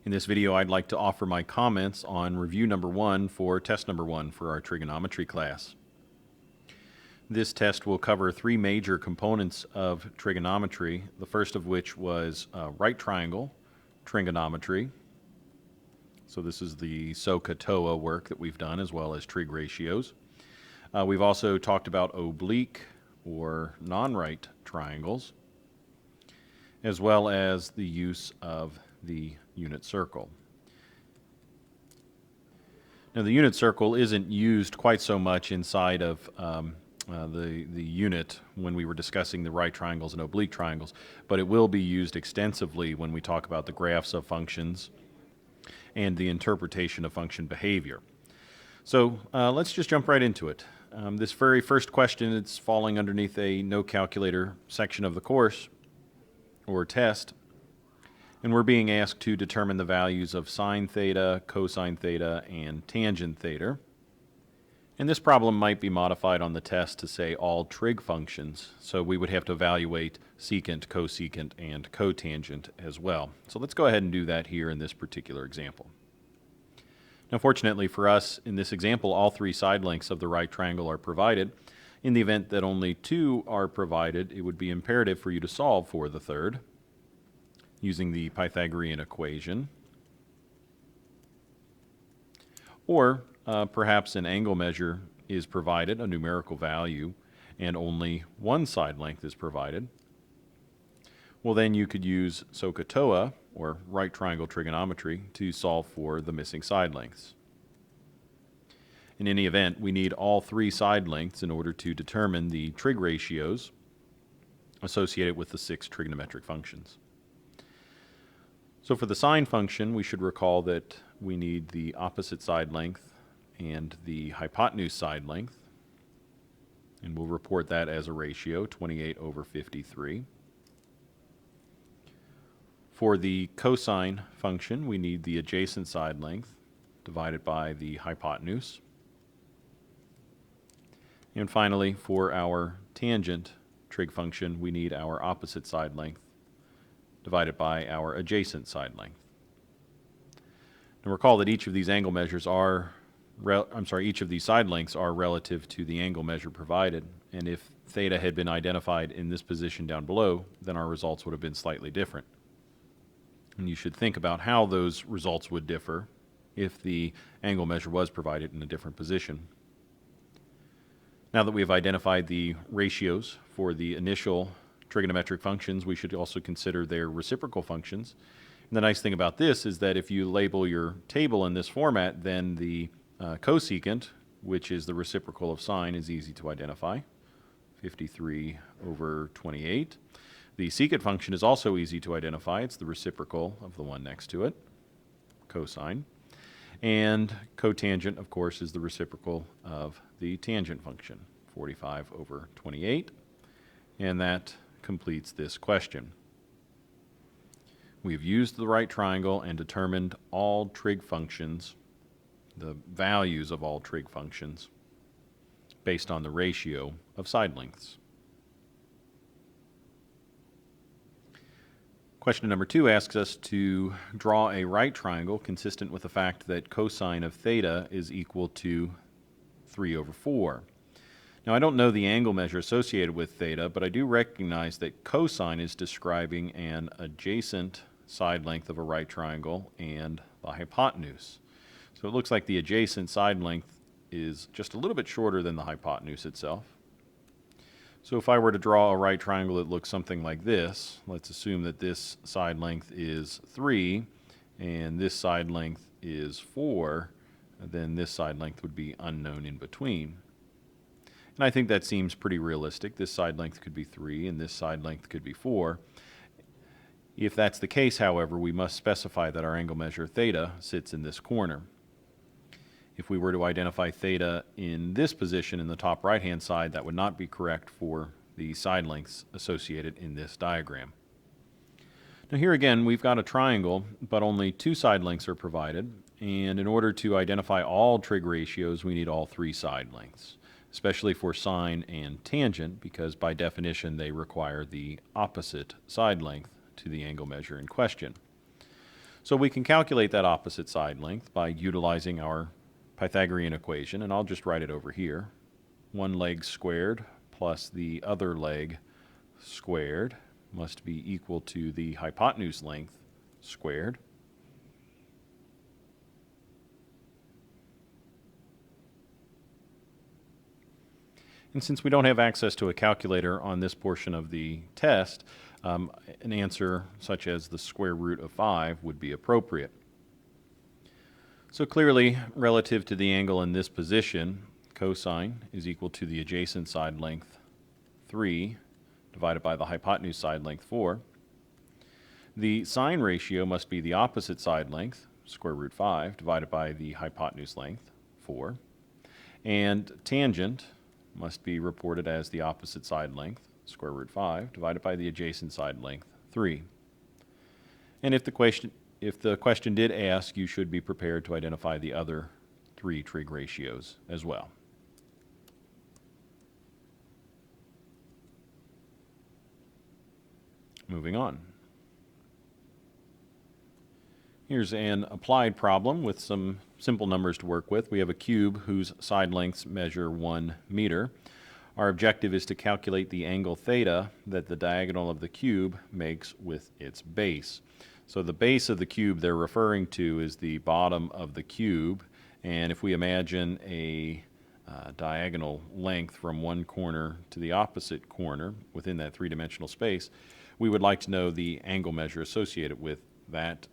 In this video, I'd like to offer my comments on review number 1 for test number 1 for our trigonometry class. This test will cover 3 major components of trigonometry, the first of which was right triangle trigonometry. So this is the SOHCAHTOA work that we've done, as well as trig ratios. We've also talked about oblique or non-right triangles, as well as the use of the unit circle. Now, the unit circle isn't used quite so much inside of the unit when we were discussing the right triangles and oblique triangles, but it will be used extensively when we talk about the graphs of functions and the interpretation of function behavior. So let's just jump right into it. This very first question, it's falling underneath a no calculator section of the course or test, and we're being asked to determine the values of sine theta, cosine theta, and tangent theta. And this problem might be modified on the test to say all trig functions, so we would have to evaluate secant, cosecant, and cotangent as well. So let's go ahead and do that here in this particular example. Now, fortunately for us, in this example, all 3 side lengths of the right triangle are provided. In the event that only 2 are provided, it would be imperative for you to solve for the third using the Pythagorean equation. Or perhaps an angle measure is provided, a numerical value, and only 1 side length is provided. Well, then you could use SOHCAHTOA, or right triangle trigonometry, to solve for the missing side lengths. In any event, we need all 3 side lengths in order to determine the trig ratios associated with the 6 trigonometric functions. So for the sine function, we should recall that we need the opposite side length and the hypotenuse side length, and we'll report that as a ratio, 28/53. For the cosine function, we need the adjacent side length divided by the hypotenuse. And finally, for our tangent trig function, we need our opposite side length divided by our adjacent side length. Now recall that each of these angle measures each of these side lengths are relative to the angle measure provided, and if theta had been identified in this position down below, then our results would have been slightly different. And you should think about how those results would differ if the angle measure was provided in a different position. Now that we have identified the ratios for the initial trigonometric functions, we should also consider their reciprocal functions. And the nice thing about this is that if you label your table in this format, then the cosecant, which is the reciprocal of sine, is easy to identify, 53/28. The secant function is also easy to identify. It's the reciprocal of the one next to it, cosine. And cotangent, of course, is the reciprocal of the tangent function, 45/28. And that completes this question. We've used the right triangle and determined all trig functions, the values of all trig functions, based on the ratio of side lengths. Question number 2 asks us to draw a right triangle consistent with the fact that cosine of theta is equal to 3/4. Now, I don't know the angle measure associated with theta, but I do recognize that cosine is describing an adjacent side length of a right triangle and the hypotenuse. So it looks like the adjacent side length is just a little bit shorter than the hypotenuse itself. So if I were to draw a right triangle that looks something like this, let's assume that this side length is 3 and this side length is 4, then this side length would be unknown in between. And I think that seems pretty realistic. This side length could be 3 and this side length could be 4. If that's the case, however, we must specify that our angle measure theta sits in this corner. If we were to identify theta in this position in the top right-hand side, that would not be correct for the side lengths associated in this diagram. Now here again, we've got a triangle, but only 2 side lengths are provided, and in order to identify all trig ratios, we need all 3 side lengths, especially for sine and tangent, because by definition they require the opposite side length to the angle measure in question. So we can calculate that opposite side length by utilizing our Pythagorean equation, and I'll just write it over here. One leg squared plus the other leg squared must be equal to the hypotenuse length squared. And since we don't have access to a calculator on this portion of the test, an answer such as the square root of 5 would be appropriate. So clearly, relative to the angle in this position, cosine is equal to the adjacent side length 3 divided by the hypotenuse side length 4. The sine ratio must be the opposite side length, square root 5, divided by the hypotenuse length 4. And tangent must be reported as the opposite side length, square root 5, divided by the adjacent side length 3. And if the question did ask, you should be prepared to identify the other 3 trig ratios as well. Moving on. Here's an applied problem with some simple numbers to work with. We have a cube whose side lengths measure 1 meter. Our objective is to calculate the angle theta that the diagonal of the cube makes with its base. So the base of the cube they're referring to is the bottom of the cube, and if we imagine a diagonal length from one corner to the opposite corner within that three-dimensional space, we would like to know the angle measure associated with that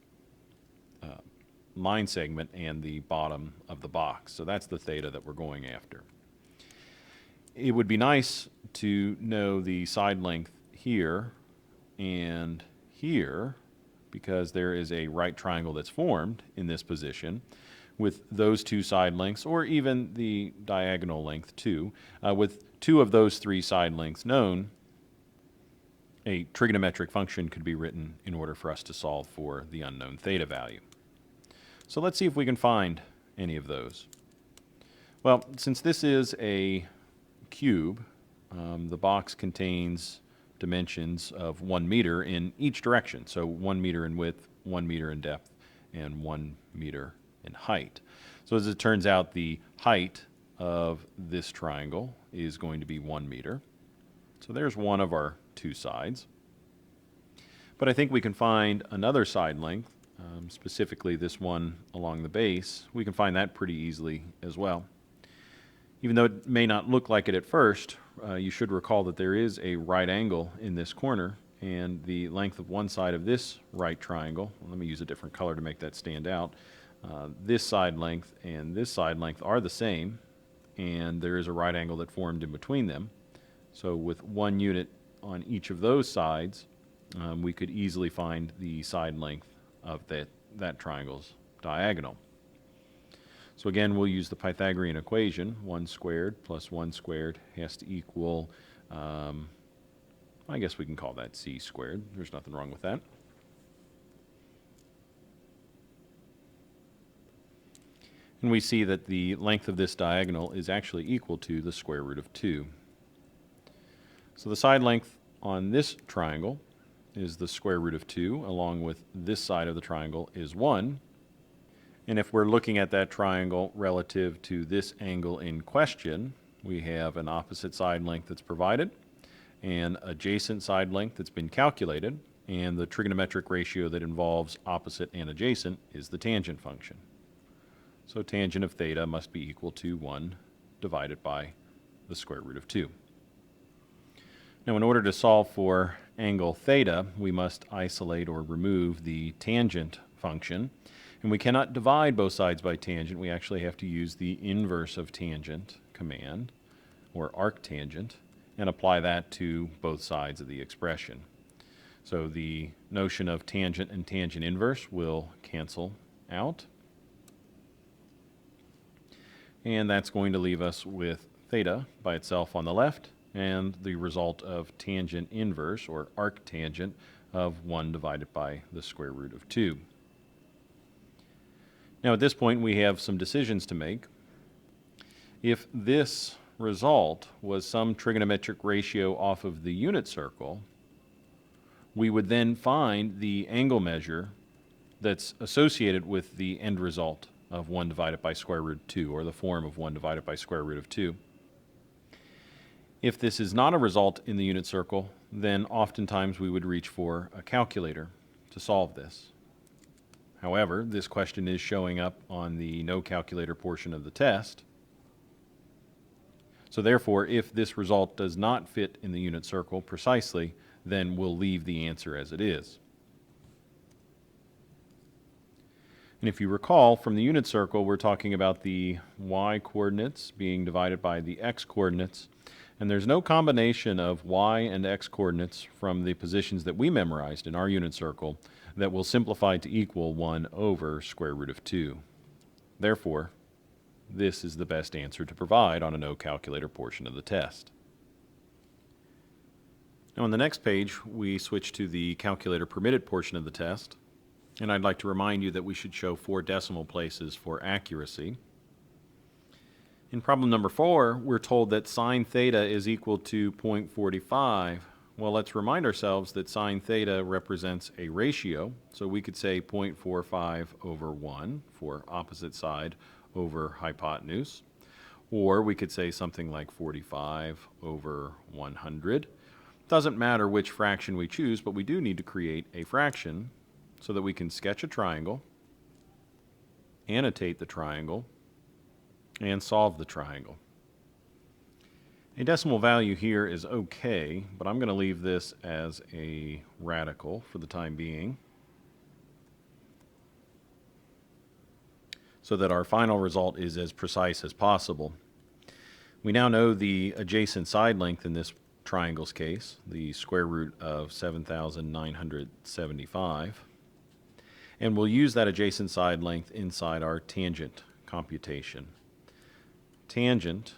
line segment and the bottom of the box. So that's the theta that we're going after. It would be nice to know the side length here and here, because there is a right triangle that's formed in this position with those two side lengths, or even the diagonal length too. With two of those 3 side lengths known, a trigonometric function could be written in order for us to solve for the unknown theta value. So let's see if we can find any of those. Well, since this is a cube, the box contains dimensions of 1 meter in each direction. So 1 meter in width, 1 meter in depth, and 1 meter in height. So as it turns out, the height of this triangle is going to be 1 meter. So there's one of our 2 sides. But I think we can find another side length, specifically this one along the base. We can find that pretty easily as well. Even though it may not look like it at first, you should recall that there is a right angle in this corner, and the length of one side of this right triangle, let me use a different color to make that stand out, this side length and this side length are the same, and there is a right angle that formed in between them. So with 1 unit on each of those sides, we could easily find the side length of that triangle's diagonal. So again, we'll use the Pythagorean equation. 1 squared plus 1 squared has to equal, I guess we can call that c squared. There's nothing wrong with that. And we see that the length of this diagonal is actually equal to the square root of 2. So the side length on this triangle is the square root of 2, along with this side of the triangle is 1. And if we're looking at that triangle relative to this angle in question, we have an opposite side length that's provided, an adjacent side length that's been calculated, and the trigonometric ratio that involves opposite and adjacent is the tangent function. So tangent of theta must be equal to 1 divided by the square root of 2. Now, in order to solve for angle theta, we must isolate or remove the tangent function. And we cannot divide both sides by tangent. We actually have to use the inverse of tangent command, or arctangent, and apply that to both sides of the expression. So the notion of tangent and tangent inverse will cancel out. And that's going to leave us with theta by itself on the left, and the result of tangent inverse, or arctangent, of 1 divided by the square root of 2. Now at this point we have some decisions to make. If this result was some trigonometric ratio off of the unit circle, we would then find the angle measure that's associated with the end result of 1 divided by square root of 2, or the form of 1 divided by square root of 2. If this is not a result in the unit circle, then oftentimes we would reach for a calculator to solve this. However, this question is showing up on the no calculator portion of the test. So therefore, if this result does not fit in the unit circle precisely, then we'll leave the answer as it is. And if you recall, from the unit circle, we're talking about the y-coordinates being divided by the x-coordinates. And there's no combination of y and x coordinates from the positions that we memorized in our unit circle that will simplify to equal 1 over square root of 2. Therefore, this is the best answer to provide on a no calculator portion of the test. Now on the next page, we switch to the calculator permitted portion of the test. And I'd like to remind you that we should show 4 decimal places for accuracy. In problem number 4, we're told that sine theta is equal to 0.45. Well, let's remind ourselves that sine theta represents a ratio, so we could say 0.45 over 1 for opposite side over hypotenuse, or we could say something like 45 over 100. Doesn't matter which fraction we choose, but we do need to create a fraction so that we can sketch a triangle, annotate the triangle, and solve the triangle. A decimal value here is okay, but I'm going to leave this as a radical for the time being, so that our final result is as precise as possible. We now know the adjacent side length in this triangle's case, the square root of 7,975, and we'll use that adjacent side length inside our tangent computation. Tangent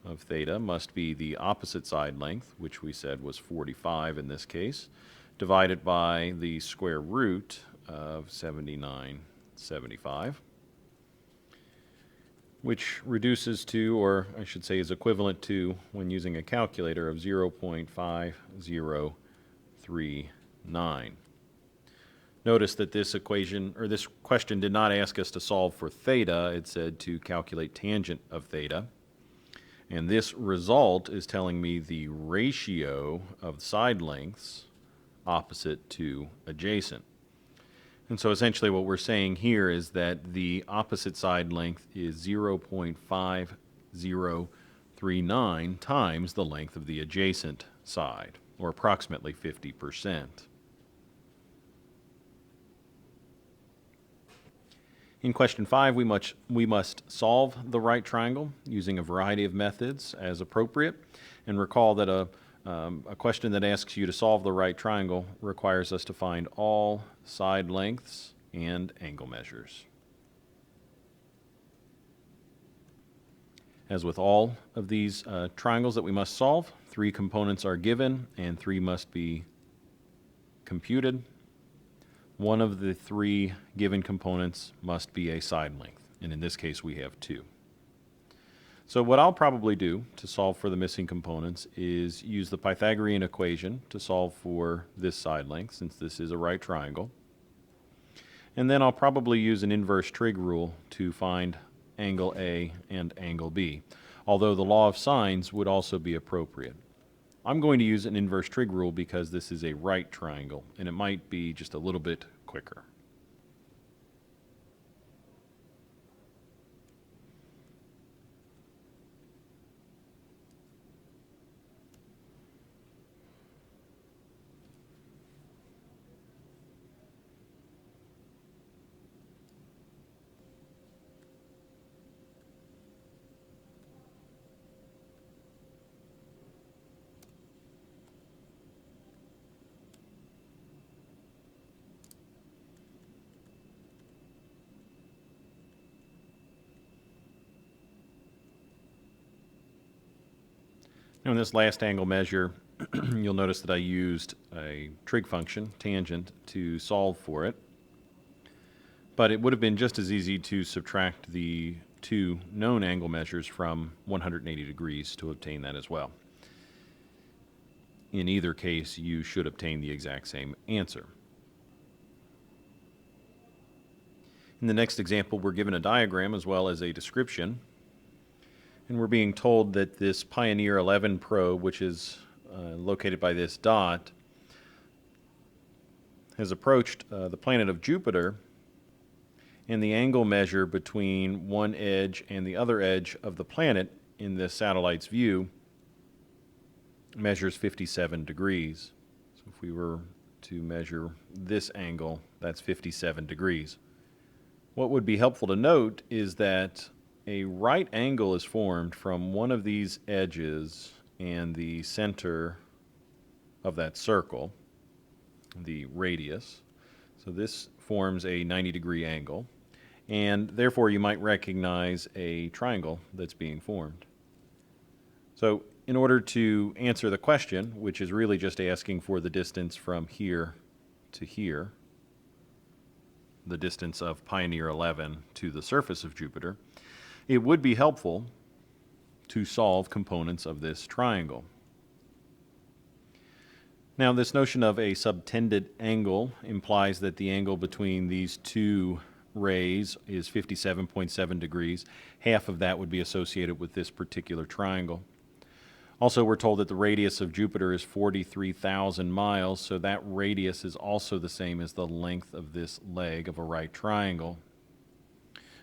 of theta must be the opposite side length, which we said was 45 in this case, divided by the square root of 7975, which reduces to, or I should say is equivalent to, when using a calculator, of 0.5039. Notice that this equation, or this question, did not ask us to solve for theta. It said to calculate tangent of theta. And this result is telling me the ratio of side lengths opposite to adjacent. And so essentially what we're saying here is that the opposite side length is 0.5039 times the length of the adjacent side, or approximately 50%. In question 5, we must solve the right triangle using a variety of methods as appropriate. And recall that a question that asks you to solve the right triangle requires us to find all side lengths and angle measures. As with all of these triangles that we must solve, 3 components are given and 3 must be computed. One of the 3 given components must be a side length, and in this case we have 2. So what I'll probably do to solve for the missing components is use the Pythagorean equation to solve for this side length, since this is a right triangle. And then I'll probably use an inverse trig rule to find angle A and angle B, although the law of sines would also be appropriate. I'm going to use an inverse trig rule because this is a right triangle, and it might be just a little bit quicker. Now in this last angle measure, you'll notice that I used a trig function, tangent, to solve for it. But it would have been just as easy to subtract the 2 known angle measures from 180 degrees to obtain that as well. In either case, you should obtain the exact same answer. In the next example, we're given a diagram as well as a description, and we're being told that this Pioneer 11 probe, which is located by this dot, has approached the planet of Jupiter, and the angle measure between one edge and the other edge of the planet in the satellite's view measures 57 degrees. So if we were to measure this angle, that's 57 degrees. What would be helpful to note is that a right angle is formed from one of these edges and the center of that circle, the radius. So this forms a 90-degree angle, and therefore you might recognize a triangle that's being formed. So in order to answer the question, which is really just asking for the distance from here to here, the distance of Pioneer 11 to the surface of Jupiter, it would be helpful to solve components of this triangle. Now, this notion of a subtended angle implies that the angle between these two rays is 57.7 degrees. Half of that would be associated with this particular triangle. Also, we're told that the radius of Jupiter is 43,000 miles, so that radius is also the same as the length of this leg of a right triangle.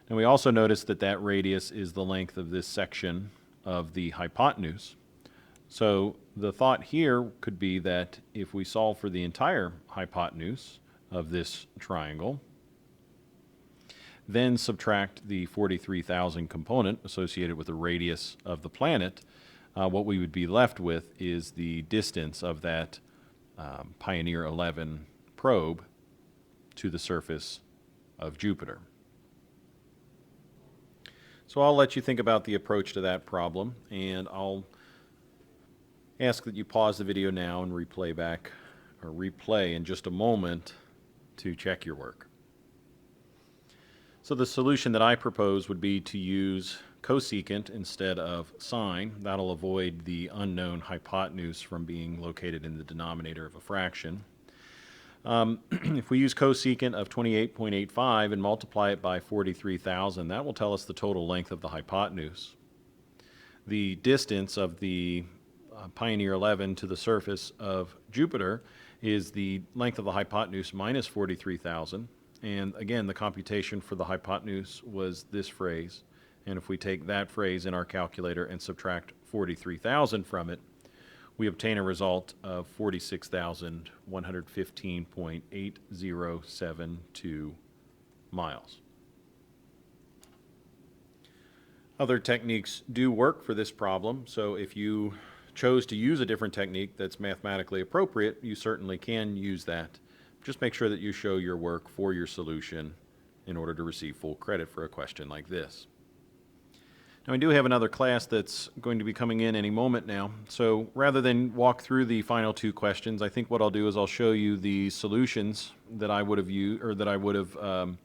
And we also notice that that radius is the length of this section of the hypotenuse. So the thought here could be that if we solve for the entire hypotenuse of this triangle, then subtract the 43,000 component associated with the radius of the planet, what we would be left with is the distance of that Pioneer 11 probe to the surface of Jupiter. So I'll let you think about the approach to that problem, and I'll ask that you pause the video now and replay in just a moment to check your work. So the solution that I propose would be to use cosecant instead of sine. That'll avoid the unknown hypotenuse from being located in the denominator of a fraction. If we use cosecant of 28.85 and multiply it by 43,000, that will tell us the total length of the hypotenuse. The distance of the Pioneer 11 to the surface of Jupiter is the length of the hypotenuse minus 43,000. And again, the computation for the hypotenuse was this phrase. And if we take that phrase in our calculator and subtract 43,000 from it, we obtain a result of 46,115.8072 miles. Other techniques do work for this problem, so if you chose to use a different technique that's mathematically appropriate, you certainly can use that. Just make sure that you show your work for your solution in order to receive full credit for a question like this. Now, we do have another class that's going to be coming in any moment now, so rather than walk through the final two questions, I think what I'll do is I'll show you the solutions that I would have used, or that I would have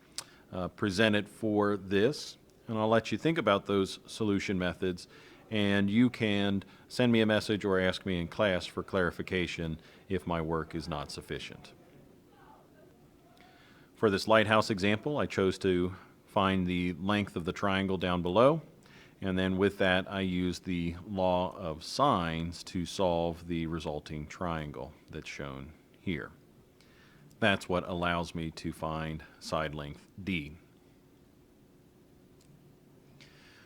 presented for this, and I'll let you think about those solution methods, and you can send me a message or ask me in class for clarification if my work is not sufficient. For this lighthouse example, I chose to find the length of the triangle down below, and then with that I used the law of sines to solve the resulting triangle that's shown here. That's what allows me to find side length D.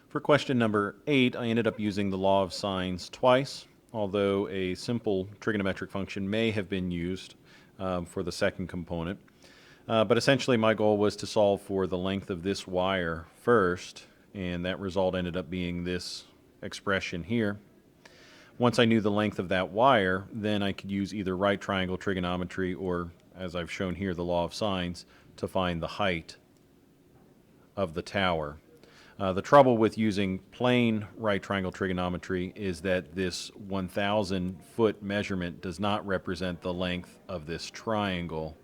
For question number 8, I ended up using the law of sines twice, although a simple trigonometric function may have been used for the second component. But essentially my goal was to solve for the length of this wire first, and that result ended up being this expression here. Once I knew the length of that wire, then I could use either right triangle trigonometry or, as I've shown here, the law of sines to find the height of the tower. The trouble with using plain right triangle trigonometry is that this 1,000-foot measurement does not represent the length of this triangle,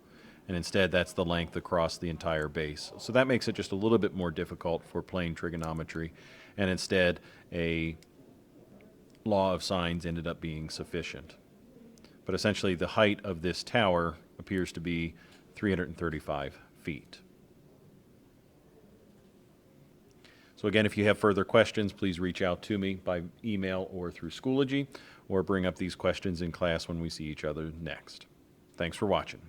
and instead that's the length across the entire base. So that makes it just a little bit more difficult for plain trigonometry, and instead a law of sines ended up being sufficient. But essentially the height of this tower appears to be 335 feet. So again, if you have further questions, please reach out to me by email or through Schoology, or bring up these questions in class when we see each other next. Thanks for watching.